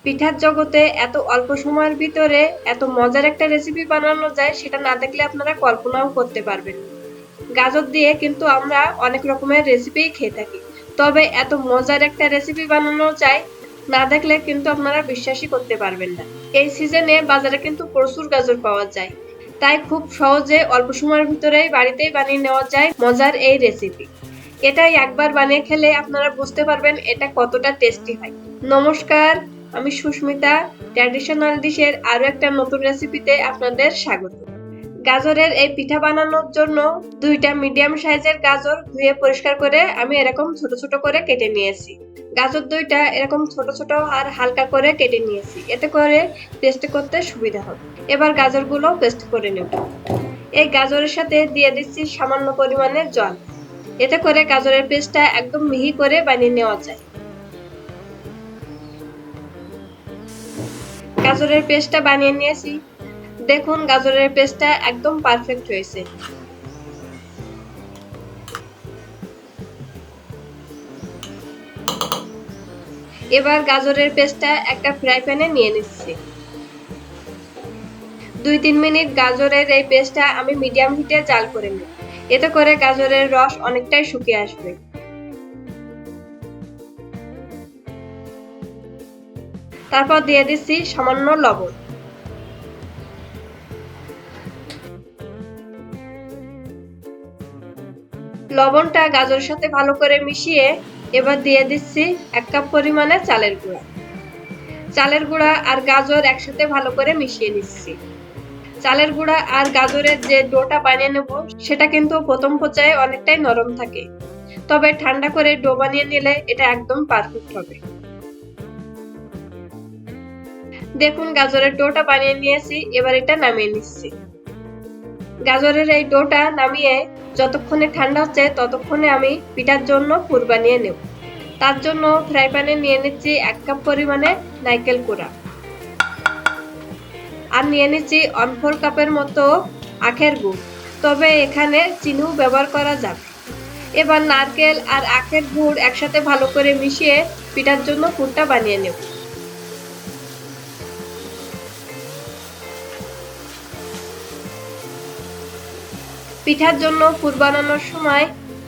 পিঠার জগতে এত অল্প সময়ের ভিতরে এত মজার একটা রেসিপি বানানো যায় সেটা না দেখলে আপনারা কল্পনাও করতে পারবেন না। গাজর দিয়ে কিন্তু আমরা অনেক রকমের রেসিপি খেয়ে থাকি, তবে এত মজার একটা রেসিপি বানানো যায় না দেখলে কিন্তু আপনারা বিশ্বাসই করতে পারবেন না। এই সিজনে বাজারে কিন্তু প্রচুর গাজর পাওয়া যায়, তাই খুব সহজে অল্প সময়ের ভিতরেই বাড়িতেই বানিয়ে নেওয়া যায় মজার এই রেসিপি। এটাই একবার বানিয়ে খেলে আপনারা বুঝতে পারবেন এটা কতটা টেস্টি হয়। নমস্কার, আমি সুস্মিতা। ট্র্যাডিশনাল ডিশের আরো একটা নতুন রেসিপিতে আপনাদের স্বাগত। গাজরের এই পিঠা বানানোর জন্য দুইটা মিডিয়াম সাইজের গাজর ধুয়ে পরিষ্কার করে আমি এরকম ছোট ছোট করে কেটে নিয়েছি। গাজর দুইটা এরকম ছোট ছোট আর হালকা করে কেটে নিয়েছি, এতে করে পেস্ট করতে সুবিধা হবে। এবার গাজরগুলো পেস্ট করে নেব। এই গাজরের সাথে দিয়ে দিচ্ছি সামান্য পরিমাণে জল, এতে করে গাজরের পেস্টটা একদম মিহি করে বানিয়ে নেওয়া যায়। গাজরের পেস্টটা বানিয়ে নিয়েছি, দেখুন গাজরের পেস্টটা একদম পারফেক্ট হয়েছে। এবার গাজরের পেস্টটা একটা ফ্রাই প্যানে নিয়ে নিচ্ছি। 2-3 মিনিট গাজরের এই পেস্টটা আমি মিডিয়াম হিটে জাল করে নেব, এতে করে গাজরের রস অনেকটাই শুকিয়ে আসবে। তারপর দিয়ে দিচ্ছি সামান্য লবণ। লবণটা গাজরের সাথে ভালো করে মিশিয়ে এবার দিয়ে দিচ্ছি 1 কাপ পরিমাণে চালের গুঁড়া। চালের গুঁড়া আর গাজর একসাথে ভালো করে মিশিয়ে নিচ্ছি। চালের গুঁড়া আর গাজরের যে ডোটা বানিয়ে নেব সেটা কিন্তু প্রথম পর্যায়ে অনেকটাই নরম থাকে, তবে ঠান্ডা করে ডো বানিয়ে নিলে এটা একদম পারফেক্ট হবে। দেখুন গাজরের ডোটা বানিয়ে নিয়েছি, এবার এটা নামিয়ে নিচ্ছি। গাজরের এই ডোটা নামিয়ে যতক্ষণে ঠান্ডা হচ্ছে ততক্ষণে আমি পিঠার জন্য পুর বানিয়ে নেব। তার জন্য ফ্রাই প্যানে নিয়ে নিচ্ছি 1 কাপ পরিমাণে নারকেল কোড়া, আর নিয়ে নিচ্ছি 1/4 কাপের মতো আখের গুড়, তবে এখানে চিনিও ব্যবহার করা যাবে। এবার নারকেল আর আখের গুড় একসাথে ভালো করে মিশিয়ে পিঠার জন্য পুরটা বানিয়ে নেব। পিঠার জন্য পুর বানানোর সময়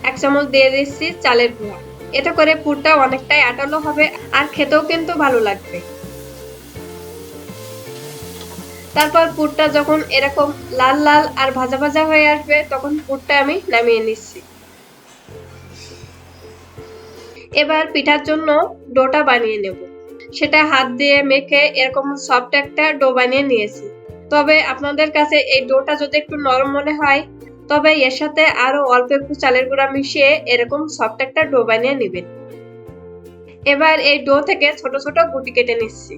1 চামচ দিয়ে দিচ্ছি চালের গুঁড়া, এতে করে পুরটা অনেকটাই আঠালো হবে আর খেতেও কিন্তু ভালো লাগবে। তারপর পুরটা যখন এরকম লাল লাল আর ভাজা ভাজা হয়ে আসবে তখন পুরটা আমি নামিয়ে নিচ্ছি। এবার পিঠার জন্য ডোটা বানিয়ে নেব। সেটা হাত দিয়ে মেখে এরকম সফট একটা ডো বানিয়ে নিয়েছি, তবে আপনাদের কাছে এই ডোটা যদি একটু নরম মনে হয় তবে এর সাথে আরো অল্প একটু চালের গুঁড়া মিশিয়ে এরকম সফট একটা ডো বানিয়ে নেবেন। এবার এই ডো থেকে ছোট ছোট গুটি কেটে নিচ্ছি।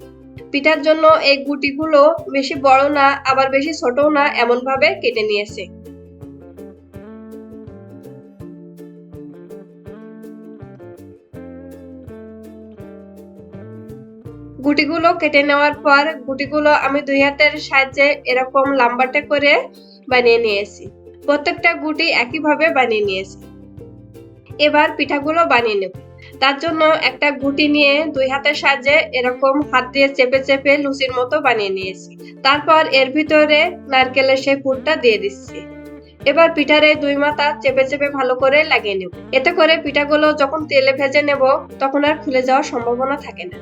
পিঠার জন্য এই গুটিগুলো বেশি বড় না আবার বেশি ছোটও না, এমন ভাবে কেটে নিয়েছি। গুটিগুলো কেটে নেওয়ার পর গুটিগুলো আমি 2 হাতের সাহায্যে এরকম লম্বাটে করে বানিয়ে নিয়েছি। প্রত্যেকটা গুটি একইভাবে বানিয়ে নিয়েছি। এবার পিঠাগুলো বানিয়ে নেব। তার জন্য একটা গুটি নিয়ে 2 হাতের সাহায্যে এরকম হাত দিয়ে চেপে চেপে লুচির মতো বানিয়ে নিয়েছি। তারপর এর ভিতরে নারকেলের সেই পুরটা দিয়ে দিচ্ছি। এবার পিঠার এই 2 মাথা চেপে চেপে ভালো করে লাগিয়ে নেব, এতে করে পিঠাগুলো যখন তেলে ভেজে নেব তখন আর খুলে যাওয়ার সম্ভাবনা থাকে না।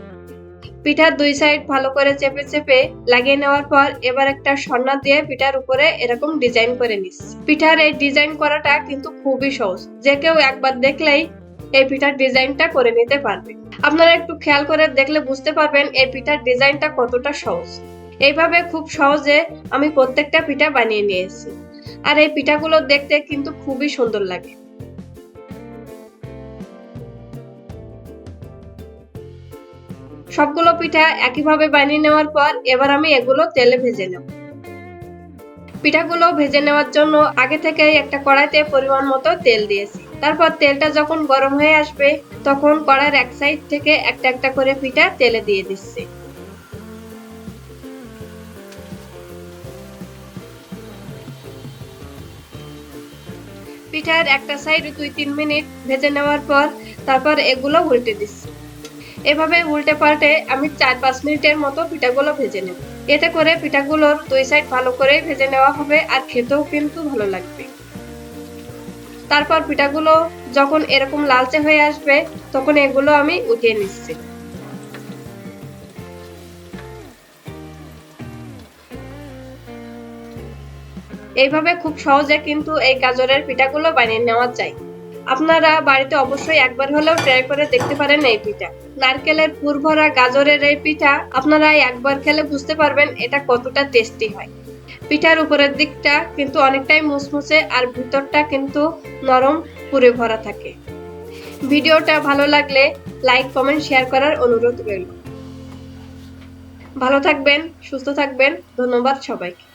পিঠার 2 সাইড ভালো করে চেপে চেপে লাগিয়ে নেওয়ার পর এবার একটা সরনা দিয়ে পিঠার উপরে এরকম ডিজাইন করে নিচ্ছি। পিঠার এই ডিজাইন করাটা কিন্তু খুবই সহজ, যে কেউ একবার দেখলেই এই পিঠার ডিজাইনটা করে নিতে পারবে। আপনারা একটু খেয়াল করে দেখলে বুঝতে পারবেন এই পিঠার ডিজাইনটা কতটা সহজ। এইভাবে খুব সহজে আমি প্রত্যেকটা পিঠা বানিয়ে নিয়েছি, আর এই পিঠাগুলো দেখতে কিন্তু খুবই সুন্দর লাগে। সবগুলো পিঠা একইভাবে বানিয়ে নেওয়ার পর এবার আমি এগুলো তেলে ভেজে নেব। পিঠাগুলো ভেজে নেওয়ার জন্য আগে থেকেই একটা কড়াইতে পরিমাণ মতো তেল দিয়েছি। তারপর তেলটা যখন গরম হয়ে আসবে তখন কড়াইয়ের এক সাইড থেকে একটা একটা করে পিঠা তেলে দিয়ে দিচ্ছি। পিঠার একটা সাইড 2-3 মিনিট ভেজে নেওয়ার পর তারপর এগুলো উল্টে দিচ্ছি। এভাবে উল্টে পাল্টে আমি 4-5 মিনিটের মতো পিঠাগুলো ভেজে নেব। এতে করে পিঠাগুলোর দুই সাইড ভালো করে ভেজে নেওয়া হবে আর খেতেও কিন্তু ভালো লাগবে। তারপর পিঠাগুলো যখন এরকম লালচে হয়ে আসবে তখন এগুলো আমি উঠিয়ে নিচ্ছি। এইভাবে খুব সহজে কিন্তু এই গাজরের পিঠাগুলো বানিয়ে নেওয়া যায়। আপনারা বাড়িতে অবশ্যই একবার হলেও ট্রাই করে দেখতে পারেন এই পিঠা। নারকেলের পুর ভরা গাজরের এই পিঠা আপনারা একবার খেলে বুঝতে পারবেন এটা কতটা টেস্টি হয়। পিঠার উপরের দিকটা কিন্তু অনেকটাই মুচমুচে আর ভিতরটা কিন্তু নরম পুরে ভরা থাকে। ভিডিওটা ভালো লাগলে লাইক, কমেন্ট, শেয়ার করার অনুরোধ রইল। ভালো থাকবেন, সুস্থ থাকবেন। ধন্যবাদ সবাইকে।